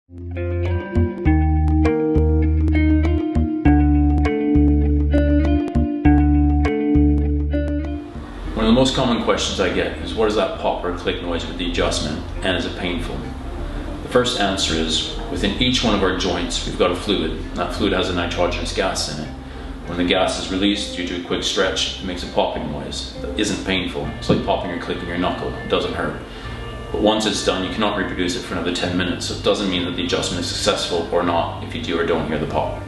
One of the most common questions I get is, what is that pop or click noise with the adjustment, and is it painful? The first answer is, within each one of our joints we've got a fluid. That fluid has a nitrogenous gas in it. When the gas is released due to a quick stretch, it makes a popping noise that isn't painful. It's like popping or clicking your knuckle. It doesn't hurt. But once it's done, you cannot reproduce it for another 10 minutes, so it doesn't mean that the adjustment is successful or not if you do or don't hear the pop.